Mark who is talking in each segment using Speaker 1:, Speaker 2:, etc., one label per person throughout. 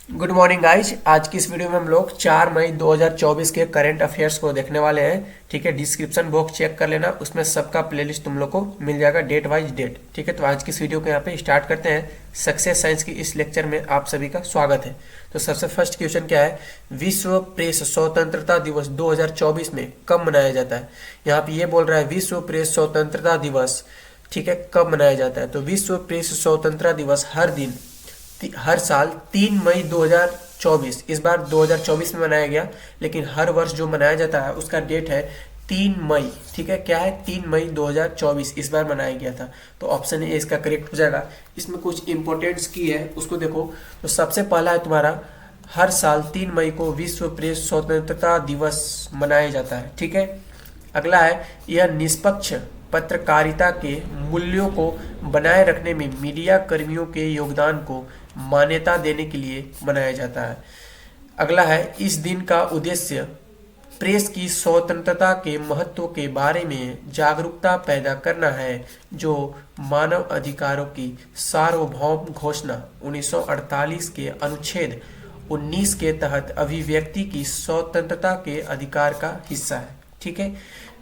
Speaker 1: Good morning guys. आज की इस वीडियो में हम लोग 4 मई 2024 के करंट अफेयर्स को देखने वाले हैं। ठीक है, डिस्क्रिप्शन बॉक्स चेक कर लेना, उसमें सबका प्लेलिस्ट तुम लोग को मिल जाएगा डेट वाइज डेट। ठीक है, तो आज की इस वीडियो को यहाँ पे स्टार्ट करते हैं। सक्सेस साइंस की इस लेक्चर में आप सभी का स्वागत है। तो सबसे फर्स्ट क्वेश्चन क्या है, विश्व प्रेस स्वतंत्रता दिवस 2024 में कब मनाया जाता है। यहाँ पे ये बोल रहा है विश्व प्रेस स्वतंत्रता दिवस, ठीक है, कब मनाया जाता है। तो विश्व प्रेस स्वतंत्रता दिवस हर साल 3 मई 2024, इस बार 2024 में मनाया गया, लेकिन हर वर्ष जो मनाया जाता है उसका डेट है 3 मई। ठीक है, क्या है, 3 मई 2024 इस बार मनाया गया था। तो ऑप्शन ए इसका करेक्ट हो जाएगा। इसमें कुछ इंपॉर्टेंट्स की है, उसको देखो। तो सबसे पहला है तुम्हारा, हर साल 3 मई को विश्व प्रेस स्वतंत्रता दिवस मनाया जाता है। ठीक है, अगला है, यह निष्पक्ष पत्रकारिता के मूल्यों को बनाए रखने में मीडिया कर्मियों के योगदान को मान्यता देने के लिए मनाया जाता है। अगला है, इस दिन का उद्देश्य प्रेस की स्वतंत्रता के महत्व के बारे में जागरूकता पैदा करना है, जो मानव अधिकारों की सार्वभौम घोषणा 1948 के अनुच्छेद 19 के तहत अभिव्यक्ति की स्वतंत्रता के अधिकार का हिस्सा है। ठीक है,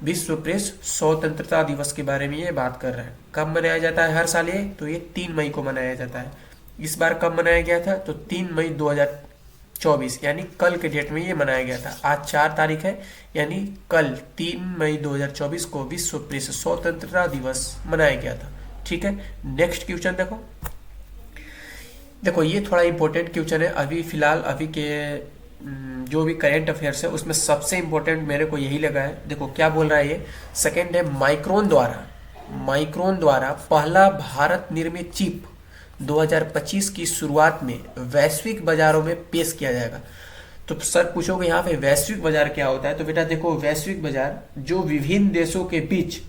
Speaker 1: विश्व प्रेस स्वतंत्रता दिवस के बारे में ये बात कर रहा है। कब मनाया जाता है हर साल ये, तो ये 3 मई को मनाया जाता है। इस बार कब मनाया गया था, तो 3 मई 2024 यानी कल के डेट में ये मनाया गया था। आज 4 तारीख है, यानी कल 3 मई 2024 को विश्व प्रेस स्वतंत्रता दिवस मनाया गया था। ठीक है, नेक्स्ट क्वेश्चन देखो। देखो ये थोड़ा इंपॉर्टेंट क्वेश्चन है। अभी फिलहाल अभी के जो भी करेंट अफेयर्स है उसमें सबसे इंपॉर्टेंट मेरे को यही लगा है। देखो क्या बोल रहा है ये, सेकंड है, माइक्रोन द्वारा पहला भारत निर्मित चिप 2025 की शुरुआत में वैश्विक बाजारों में पेश किया जाएगा। तो सर पूछोगे यहाँ पे वैश्विक बाजार क्या होता है, तो बेटा देखो, वैश्विक बाजार जो विभिन्न देशों के बीच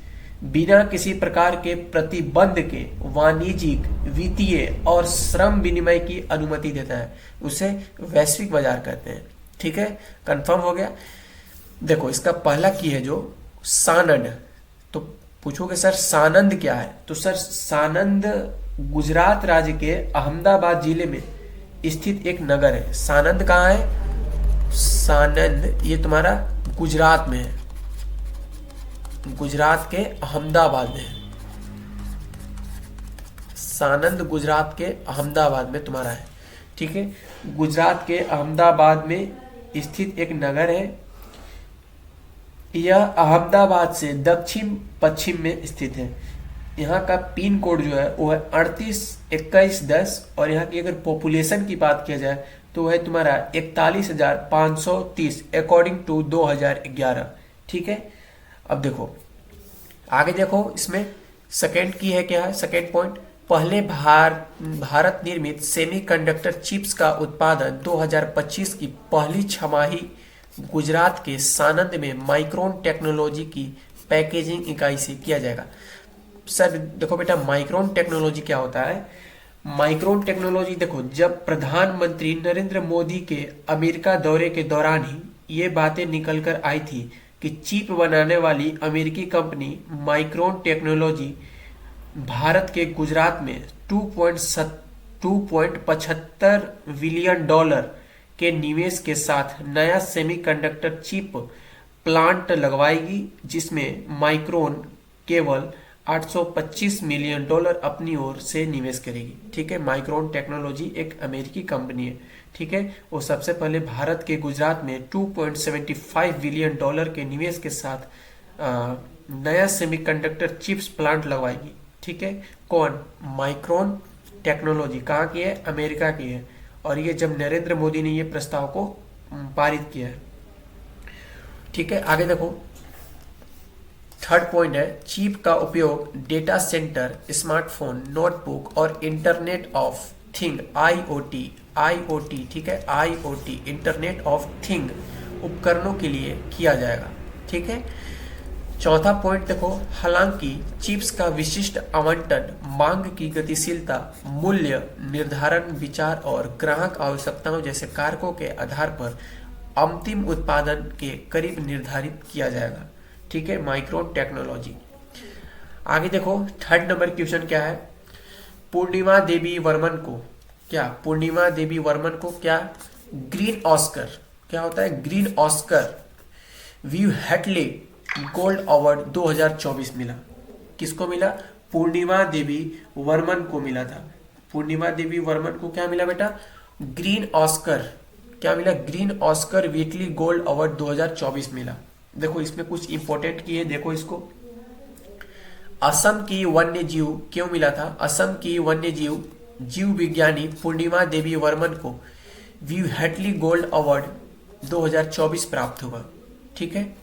Speaker 1: बिना किसी प्रकार के प्रतिबंध के वाणिज्यिक, वित्तीय और श्रम विनिमय की अनुमति देता है, उसे वैश्विक बाजार कहते हैं। ठीक है, कंफर्म हो गया। देखो इसका पहला की है जो सानंद। तो पूछोगे सर सानंद क्या है, तो सर सानंद गुजरात राज्य के अहमदाबाद जिले में स्थित एक नगर है। सानंद कहाँ है, सानंद ये तुम्हारा गुजरात में है, गुजरात के अहमदाबाद में है। सानंद गुजरात के अहमदाबाद में तुम्हारा है। ठीक है, गुजरात के अहमदाबाद में स्थित एक नगर है। यह अहमदाबाद से दक्षिण पश्चिम में स्थित है। यहाँ का पिन कोड जो है वो है 382110, और यहाँ की अगर पॉपुलेशन की बात किया जाए तो वह तुम्हारा 41,530 अकॉर्डिंग टू 2011। ठीक है, अब देखो आगे देखो, इसमें सेकेंड की है, क्या है सेकेंड पॉइंट, पहले भारत निर्मित सेमीकंडक्टर चिप्स का उत्पादन 2025 की पहली छमाही गुजरात के सानंद में माइक्रोन टेक्नोलॉजी की पैकेजिंग इकाई से किया जाएगा। सर देखो बेटा, माइक्रोन टेक्नोलॉजी क्या होता है। माइक्रोन टेक्नोलॉजी देखो, जब प्रधानमंत्री नरेंद्र मोदी के अमेरिका दौरे के दौरान ही ये बातें निकल कर आई थी कि चिप बनाने वाली अमेरिकी कंपनी माइक्रोन टेक्नोलॉजी भारत के गुजरात में 2.75 बिलियन डॉलर के निवेश के साथ नया सेमीकंडक्टर चिप प्लांट लगवाएगी, जिसमें माइक्रोन केवल 825 मिलियन डॉलर अपनी ओर से निवेश करेगी। ठीक है, माइक्रोन टेक्नोलॉजी एक अमेरिकी कंपनी है। ठीक है, वो सबसे पहले भारत के गुजरात में 2.75 बिलियन डॉलर के निवेश के साथ नया सेमीकंडक्टर चिप्स प्लांट लगवाएगी। ठीक है, कौन, माइक्रोन टेक्नोलॉजी कहाँ की है, अमेरिका की है। और ये जब नरेंद्र मोदी ने ये प्रस्ताव को पारित किया है। ठीक है, आगे देखो, थर्ड पॉइंट है, चिप का उपयोग डेटा सेंटर, स्मार्टफोन, नोटबुक और इंटरनेट ऑफ थिंग आईओटी, ठीक है, आईओटी इंटरनेट ऑफ थिंग उपकरणों के लिए किया जाएगा। ठीक है, चौथा पॉइंट देखो, हालांकि चिप्स का विशिष्ट आवंटन मांग की गतिशीलता, मूल्य निर्धारण, विचार और ग्राहक आवश्यकताओं जैसे कारकों के आधार पर अंतिम उत्पादन के करीब निर्धारित किया जाएगा। ठीक है, माइक्रोन टेक्नोलॉजी। आगे देखो, थर्ड नंबर क्वेश्चन क्या है, पूर्णिमा देवी वर्मन को क्या पूर्णिमा देवी वर्मन को क्या ग्रीन ऑस्कर, क्या होता है green Oscar Whitley gold award 2024 मिला। किसको मिला? पूर्णिमा देवी वर्मन को मिला था। पूर्णिमा देवी वर्मन को क्या मिला बेटा? Green Oscar. क्या मिला? Green Oscar weekly gold award 2024 मिला। देखो इसमें कुछ इंपॉर्टेंट की है, देखो इसको। असम की वन्य जीव क्यों मिला था? असम की वन्य जीव विज्ञानी पूर्णिमा देवी वर्मन को व्यू हेटली गोल्ड अवार्ड 2024 प्राप्त हुआ। ठीक है।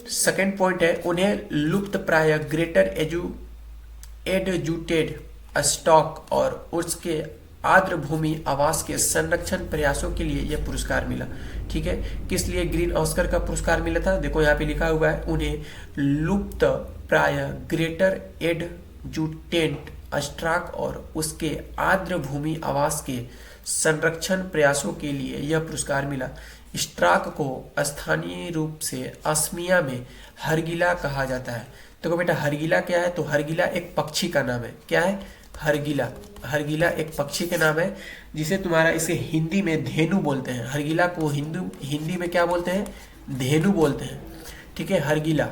Speaker 1: सेकेंड पॉइंट है, उन्हें लुप्त प्राय ग्रेटर एडजुटेड स्टॉक और उसके आर्द्र भूमि आवास के संरक्षण प्रयासों के लिए यह पुरस्कार मिला। ठीक है। किस लिए ग्रीन ऑस्कर का पुरस्कार मिला था? देखो यहाँ पे लिखा हुआ है, उन्हें लुप्त प्राय ग्रेटर एडजुटेंट स्टॉक और उसके आर्द्र भूमि आवास के संरक्षण प्रयासों के लिए यह पुरस्कार मिला। स्ट्राक को स्थानीय रूप से असमिया में हरगिला कहा जाता है। तो बेटा हरगिला क्या है? तो हरगिला एक पक्षी का नाम है। क्या है? हरगिला। हरगिला एक पक्षी का नाम है जिसे तुम्हारा इसे हिंदी में धेनु बोलते हैं। हरगिला को हिंदी में क्या बोलते हैं? धेनु बोलते हैं। ठीक है। हरगिला,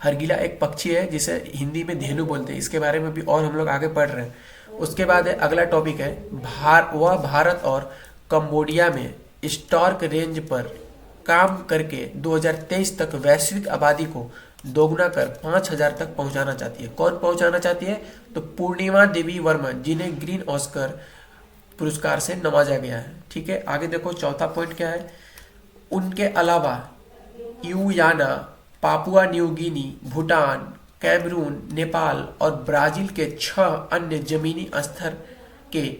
Speaker 1: हरगिला एक पक्षी है जिसे हिंदी में धेनु बोलते हैं। इसके बारे में भी और हम लोग आगे पढ़ रहे हैं। उसके बाद है अगला टॉपिक है, वह भारत और कंबोडिया में स्टॉर्क रेंज पर काम करके 2023 तक वैश्विक आबादी को दोगुना कर 5000 तक पहुंचाना चाहती है। कौन पहुंचाना चाहती है? तो पूर्णिमा देवी वर्मन, जिन्हें ग्रीन ऑस्कर पुरस्कार से नवाजा गया है। ठीक है। आगे देखो चौथा पॉइंट क्या है, उनके अलावा Guyana, Papua New Guinea, Bhutan, Cameroon, Nepal और ब्राजील के 6 अन्य जमीनी स्तर के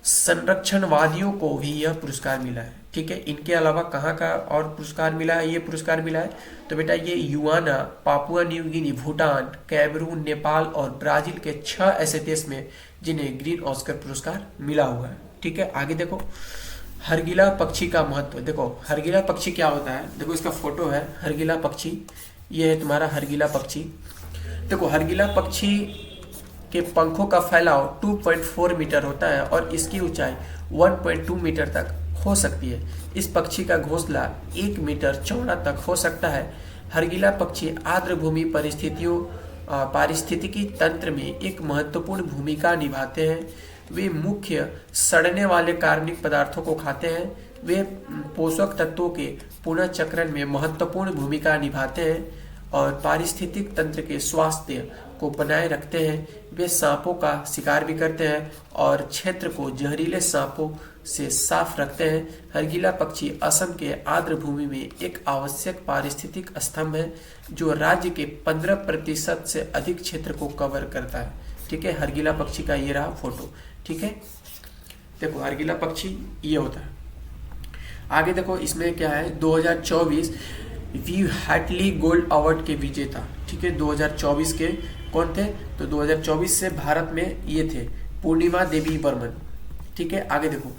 Speaker 1: संरक्षणवादियों को भी यह पुरस्कार मिला है। ठीक है। इनके अलावा कहाँ का और पुरस्कार मिला है? ये पुरस्कार मिला है तो बेटा ये Guyana, Papua New Guinea, Bhutan, Cameroon, Nepal और ब्राजील के 6 ऐसे देश में जिन्हें ग्रीन ऑस्कर पुरस्कार मिला हुआ है। ठीक है। आगे देखो हरगिला पक्षी का महत्व। देखो हरगिला पक्षी क्या होता है? देखो इसका फोटो है हरगिला पक्षी, ये है तुम्हारा हरगिला पक्षी। देखो हरगिला पक्षी के पंखों का फैलाव 2.4 मीटर होता है और इसकी ऊंचाई 1.2 मीटर तक हो सकती है। इस पक्षी का घोंसला 1 मीटर चौड़ा तक हो सकता है। हरगिला पक्षी आर्द्र भूमि पारिस्थितिकी तंत्र में एक महत्वपूर्ण भूमिका निभाते हैं। वे मुख्य सड़ने वाले कार्बनिक पदार्थों को खाते हैं। वे पोषक तत्वों के पुनर्चक्रण में महत्वपूर्ण भूमिका निभाते हैं और पारिस्थितिक तंत्र के स्वास्थ्य को बनाए रखते हैं। वे सांपों का शिकार भी करते हैं और क्षेत्र को जहरीले सांपों से साफ रखते हैं। हरगिला पक्षी असम के आर्द्र भूमि में एक आवश्यक पारिस्थितिक स्तंभ है जो राज्य के 15% से अधिक क्षेत्र को कवर करता है। ठीक है। हरगिला पक्षी का ये रहा फोटो। ठीक है। देखो हरगिला पक्षी ये होता है। आगे देखो इसमें क्या है, 2024 व्यू हेटली गोल्ड अवार्ड के विजेता। ठीक है। 2024 के कौन थे? तो 2024 से भारत में ये थे पूर्णिमा देवी वर्मन। ठीक है। आगे देखो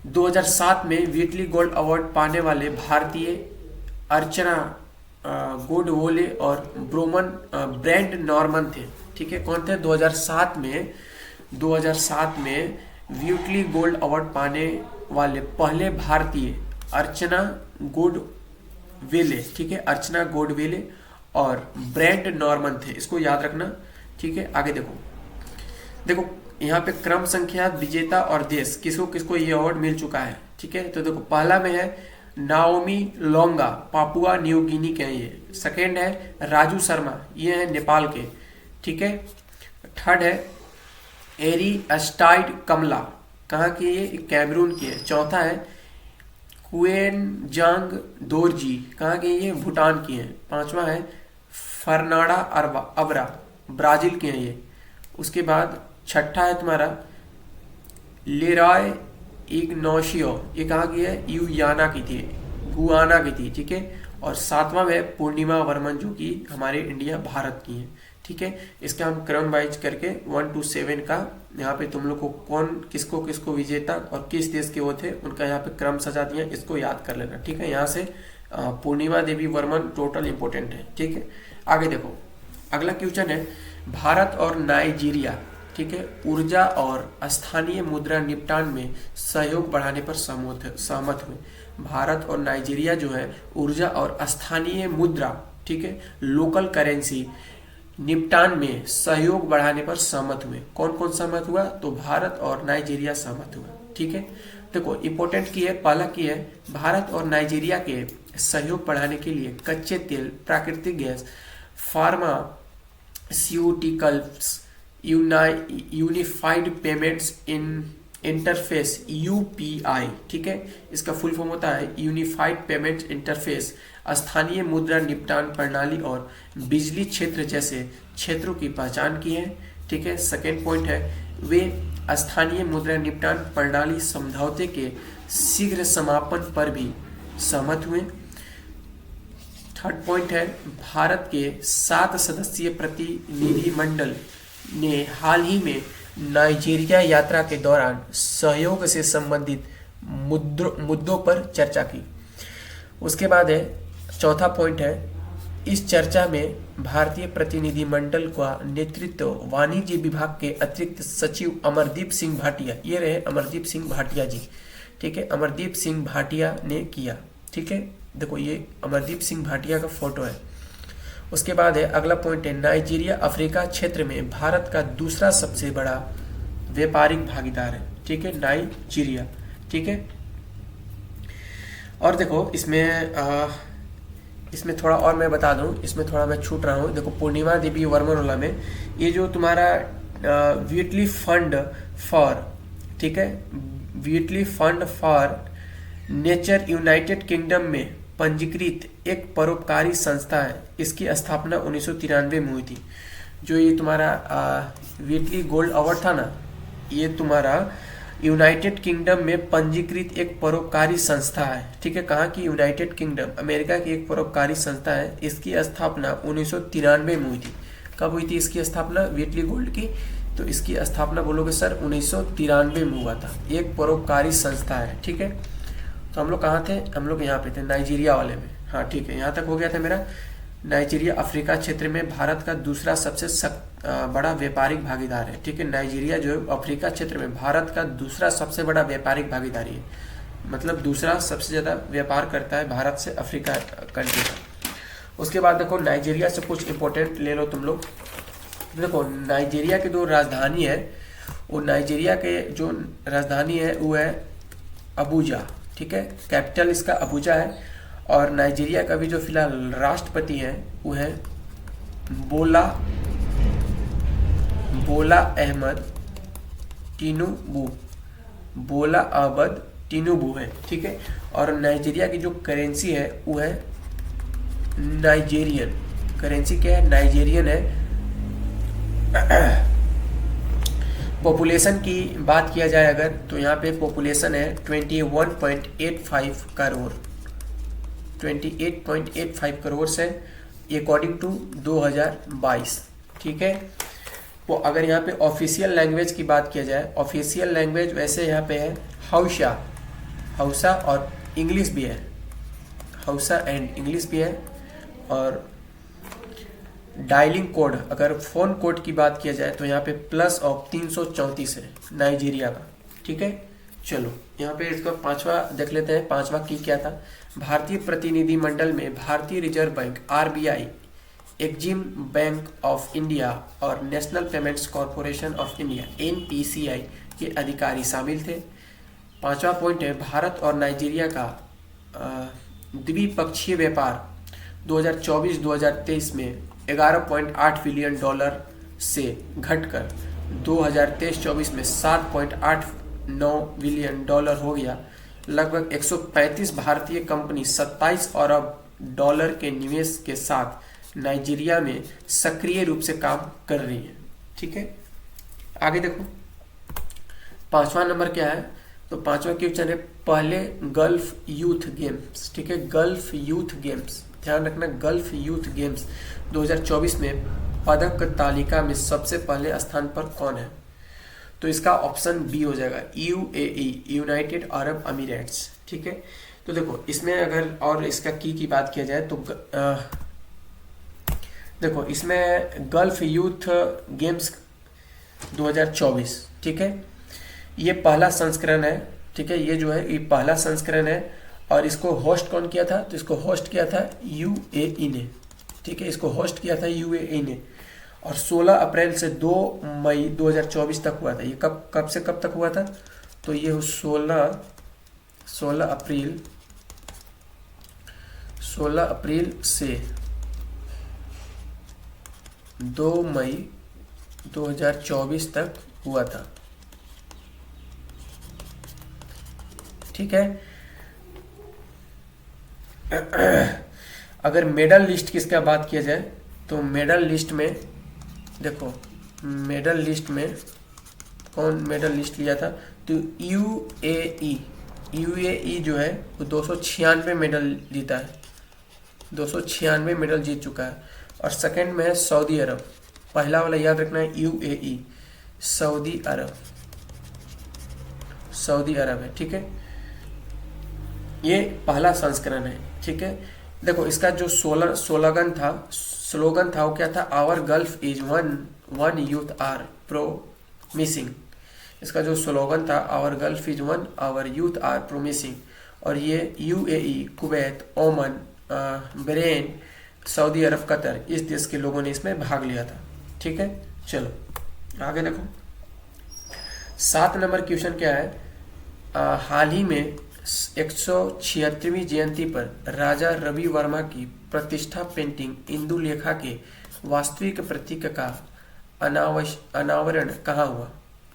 Speaker 1: 2007 में वीटली गोल्ड अवार्ड पाने वाले भारतीय अर्चना गोडवोले और ब्रैंड नॉर्मन थे। ठीक है। कौन थे? 2007 में वीटली गोल्ड अवार्ड पाने वाले पहले भारतीय अर्चना गोडवेले। ठीक है। अर्चना गोडवेले और ब्रैंड नॉर्मन थे, इसको याद रखना। ठीक है। आगे देखो यहाँ पे क्रम संख्या, विजेता और देश, किसको किसको ये अवार्ड मिल चुका है। ठीक है। तो देखो पहला में है नाओमी लोंगा, पापुआ न्यू गिनी के हैं ये। सेकेंड है राजू शर्मा, ये है नेपाल के। ठीक है। थर्ड है एरी अस्टाइड कमला, कहाँ की? ये कैमरून की है। चौथा है कुएन जांग दोरजी, कहाँ की? ये भूटान की है। पांचवा है फर्नाडा अबरा, ब्राजील के हैं ये। उसके बाद छठा है तुम्हारा लेरॉय इग्नोशियो, ये कहाँ की है? गुयाना की थी। ठीक है। और सातवां है पूर्णिमा वर्मन जो कि हमारे इंडिया भारत की है। ठीक है। इसका हम क्रम वाइज करके 1 to 7 का यहाँ पे तुम लोग को कौन किसको किसको विजेता और किस देश के वो थे उनका यहाँ पे क्रम सजा दिया, इसको याद कर लेना। ठीक है। यहाँ से पूर्णिमा देवी वर्मन टोटल इंपोर्टेंट है। ठीक है। आगे देखो अगला क्वेश्चन है, भारत और नाइजीरिया ठीक है, ऊर्जा और स्थानीय मुद्रा निपटान में सहयोग बढ़ाने पर सहमत हुए। भारत और नाइजीरिया जो है ऊर्जा और स्थानीय मुद्रा, ठीक है, लोकल करेंसी निपटान में सहयोग बढ़ाने पर सहमत हुए। कौन कौन सहमत हुआ? तो भारत और नाइजीरिया सहमत हुआ। ठीक है, देखो इंपॉर्टेंट की है, पहला की है भारत और नाइजीरिया के सहयोग बढ़ाने के लिए कच्चे तेल, प्राकृतिक gas, pharmaceuticals, unified payments in interface UPI, ठीक है, इसका फुल फॉर्म होता है यूनिफाइड पेमेंट इंटरफेस, स्थानीय मुद्रा निपटान प्रणाली और बिजली क्षेत्र जैसे क्षेत्रों की पहचान की है। ठीक है, सेकेंड पॉइंट है वे स्थानीय मुद्रा निपटान प्रणाली समझौते के शीघ्र समापन पर भी सहमत हुए। थर्ड पॉइंट है भारत के 7 सदस्यीय प्रतिनिधिमंडल ने हाल ही में नाइजीरिया यात्रा के दौरान सहयोग से संबंधित मुद्दों पर चर्चा की। उसके बाद है चौथा पॉइंट है इस चर्चा में भारतीय प्रतिनिधिमंडल का नेतृत्व वाणिज्य विभाग के अतिरिक्त सचिव अमरदीप सिंह भाटिया, ये रहे अमरदीप सिंह भाटिया जी, ठीक है, अमरदीप सिंह भाटिया ने किया। ठीक है, देखो ये अमरदीप सिंह भाटिया का फोटो है। उसके बाद है अगला पॉइंट है नाइजीरिया अफ्रीका क्षेत्र में भारत का दूसरा सबसे बड़ा व्यापारिक भागीदार है। ठीक है, नाइजीरिया। ठीक है, और देखो इसमें थोड़ा और मैं बता दूं, इसमें थोड़ा मैं छूट रहा हूं। देखो पूर्णिमा देवी वर्मनोला में ये जो तुम्हारा वीटली फंड फॉर, ठीक है, Whitley fund for nature United Kingdom में पंजीकृत एक परोपकारी संस्था है। इसकी स्थापना 1993 में हुई थी। जो ये तुम्हारा वीटली गोल्ड अवार्ड था ना, ये तुम्हारा यूनाइटेड किंगडम में पंजीकृत एक परोपकारी संस्था है। ठीक है, कहाँ की? यूनाइटेड किंगडम, अमेरिका की एक परोपकारी संस्था है। इसकी स्थापना 1993 में हुई थी। कब हुई थी इसकी स्थापना वीटली गोल्ड की? तो इसकी स्थापना बोलोगे सर 1993 में हुआ था। एक परोपकारी संस्था है। ठीक है, तो हम लोग कहाँ थे? हम लोग यहाँ पे थे, नाइजीरिया वाले में। हाँ ठीक है, यहाँ तक हो गया था मेरा। नाइजीरिया अफ्रीका क्षेत्र में भारत का दूसरा सबसे बड़ा व्यापारिक भागीदार है। ठीक है, नाइजीरिया जो है अफ्रीका क्षेत्र में भारत का दूसरा सबसे बड़ा व्यापारिक भागीदारी है, मतलब दूसरा सबसे ज़्यादा व्यापार करता है भारत से अफ्रीका कंट्री का। उसके बाद देखो नाइजीरिया से कुछ इंपॉर्टेंट ले लो तुम लोग। देखो नाइजीरिया की जो राजधानी है, वो नाइजीरिया के जो राजधानी है वो है अबूजा। ठीक है, कैपिटल इसका अबूजा है। और नाइजीरिया का भी जो फिलहाल राष्ट्रपति है वो है बोला अहमद टिनुबू, बोला अहमद टिनुबू है। ठीक है, और नाइजीरिया की जो करेंसी है वो है नाइजेरियन करेंसी। क्या है? नाइजेरियन है। पॉपुलेशन की बात किया जाए अगर, तो यहाँ पे पॉपुलेशन है 21.85 करोड़, 28.85 करोड़ से अकॉर्डिंग टू 2022। ठीक है, वो अगर यहाँ पे ऑफिशियल लैंग्वेज की बात किया जाए, ऑफिशियल लैंग्वेज वैसे यहाँ पे है हौसा और इंग्लिश भी है, हौसा एंड इंग्लिश भी है। और डायलिंग कोड, अगर फ़ोन कोड की बात किया जाए तो यहाँ पे +334 है नाइजीरिया का। ठीक है, चलो यहाँ पे इसका पांचवा देख लेते हैं। पांचवा की क्या था? भारतीय प्रतिनिधिमंडल में भारतीय reserve bank RBI, Exim bank of India और national payments corporation of India NPCI के अधिकारी शामिल थे। पांचवा पॉइंट है भारत और नाइजीरिया का द्विपक्षीय व्यापार 2024-2023 में $11.8 बिलियन से घटकर 2023-24 में $7.89 बिलियन हो गया। लगभग 135 भारतीय कंपनी 27 अरब डॉलर के निवेश के साथ नाइजीरिया में सक्रिय रूप से काम कर रही है। ठीक है, आगे देखो पांचवा नंबर क्या है? तो पांचवा क्वेश्चन है पहले गल्फ यूथ गेम्स। ठीक है, गल्फ यूथ गेम्स, ध्यान रखना, गल्फ यूथ गेम्स 2024 में पदक तालिका में सबसे पहले स्थान पर कौन है? तो इसका ऑप्शन बी हो जाएगा, UAE, यूनाइटेड अरब अमीरेट्स। ठीक है, तो देखो इसमें अगर और इसका की बात किया जाए तो देखो इसमें गल्फ यूथ गेम्स 2024, ठीक है। ये पहला संस्करण है, ठीक है। ये जो है ये पहला संस्करण है और इसको होस्ट कौन किया था? तो इसको होस्ट किया था यूएई ने, ठीक है। इसको होस्ट किया था यूएई ने और 16 अप्रैल से 2 मई 2024 तक हुआ था। ये कब से कब तक हुआ था? तो ये 16 अप्रैल से 2 मई 2024 तक हुआ था, ठीक है। अगर मेडल लिस्ट किसका बात किया जाए तो मेडल लिस्ट में देखो, मेडल लिस्ट में कौन मेडल लिस्ट लिया था? तो यूएई जो है वो 296 मेडल जीता है, 296 मेडल जीत चुका है। और सेकंड में है सऊदी अरब। पहला वाला याद रखना है यूएई, सऊदी अरब है, ठीक है। ये पहला संस्करण है, ठीक है। देखो इसका जो स्लोगन था वो क्या था? Our Gulf is one youth are promising. इसका जो स्लोगन था our Gulf is one, our youth are promising. और ये UAE, Kuwait, Oman, Bahrain, Saudi Arabia, Qatar, इस देश के लोगों ने इसमें भाग लिया था, ठीक है। चलो आगे देखो, 7 नंबर क्वेश्चन क्या है? हाल ही में 176वीं जयंती पर राजा रवि वर्मा की प्रतिष्ठा पेंटिंग इंदुलेखा के वास्तविक प्रतीक का अनावरण कहाँ हुआ?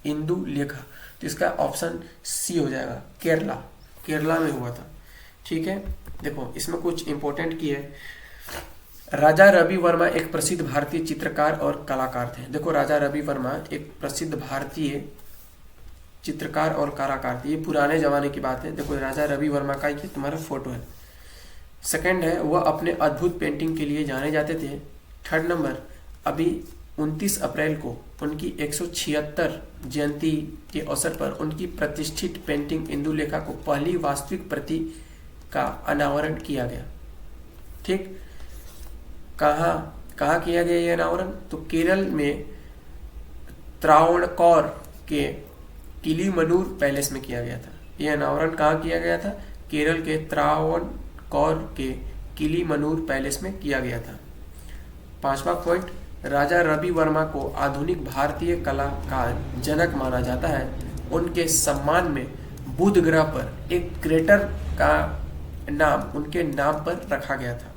Speaker 1: इंदुलेखा। तो इसका ऑप्शन सी हो जाएगा, केरला में हुआ था, ठीक है। देखो इसमें कुछ इंपॉर्टेंट की है। राजा रवि वर्मा एक प्रसिद्ध भारतीय चित्रकार और कलाकार थे। देखो राजा रवि वर्मा एक प्रसिद्ध भारतीय चित्रकार और कलाकार थे, ये पुराने जमाने की बात है। देखो राजा रवि वर्मा का ये तुम्हारा फोटो है। सेकंड है वह अपने अद्भुत पेंटिंग के लिए जाने जाते थे। थर्ड नंबर, अभी 29 अप्रैल को उनकी 176 जयंती के अवसर पर उनकी प्रतिष्ठित पेंटिंग इंदुलेखा को पहली वास्तविक प्रति का अनावरण किया गया, ठीक। कहाँ किया गया ये अनावरण? तो केरल में त्रावणकोर के किलीमनूर पैलेस में किया गया था। ये अनावरण कहाँ किया गया था? केरल के त्रावणकोर के किलीमनूर पैलेस में किया गया था। 5वां पॉइंट, राजा रवि वर्मा को आधुनिक भारतीय कला का जनक माना जाता है। उनके सम्मान में बुध ग्रह पर एक क्रेटर का नाम उनके नाम पर रखा गया था।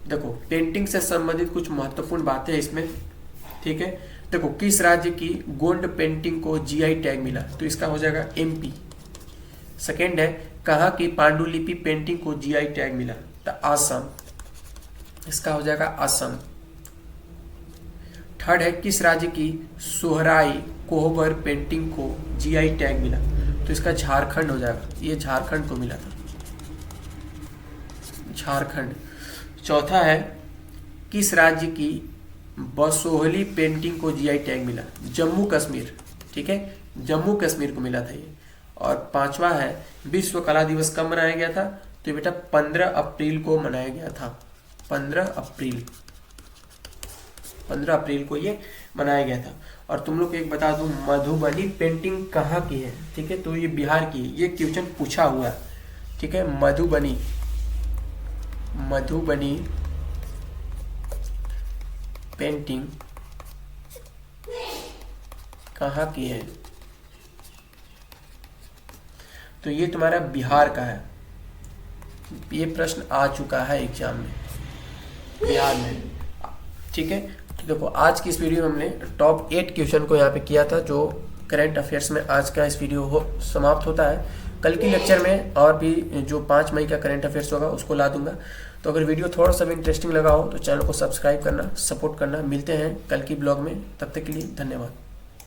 Speaker 1: देखो पेंटिंग से संबंधित कुछ महत्वपूर्ण बातें इसमें, ठीक है। देखो किस राज्य की गोंड पेंटिंग को जीआई टैग मिला? तो इसका हो जाएगा एमपी। सेकेंड है कहाँ की पांडुलिपि पेंटिंग को जीआई टैग मिला? तो आसम, इसका हो जाएगा असम। थर्ड है किस राज्य की सोहराई कोहबर पेंटिंग को जीआई टैग मिला? तो इसका झारखंड हो जाएगा, ये झारखंड को मिला था, झारखंड। चौथा है किस राज्य की बसोहली पेंटिंग को जीआई टैग मिला? जम्मू कश्मीर, ठीक है, जम्मू कश्मीर को मिला था ये। और 5वां है विश्व कला दिवस कब मनाया गया था? तो बेटा 15 अप्रैल को मनाया गया था, 15 अप्रैल को ये मनाया गया था। और तुम लोग को एक बता दूं, मधुबनी पेंटिंग कहाँ की है? ठीक है, तो ये बिहार की है। ये क्वेश्चन पूछा हुआ है, ठीक है। मधुबनी पेंटिंग कहाँ की है? तो ये तुम्हारा बिहार का है। ये प्रश्न आ चुका है एग्जाम में, बिहार में, ठीक है। तो देखो आज की इस वीडियो में हमने टॉप 8 क्वेश्चन को यहाँ पे किया था, जो करंट अफेयर्स में आज का इस वीडियो समाप्त होता है। कल की लेक्चर में और भी जो 5 मई का करंट अफेयर्स होगा उसको ला दूंगा। तो अगर वीडियो थोड़ा सा भी इंटरेस्टिंग लगा हो तो चैनल को सब्सक्राइब करना, सपोर्ट करना। मिलते हैं कल की ब्लॉग में, तब तक के लिए धन्यवाद।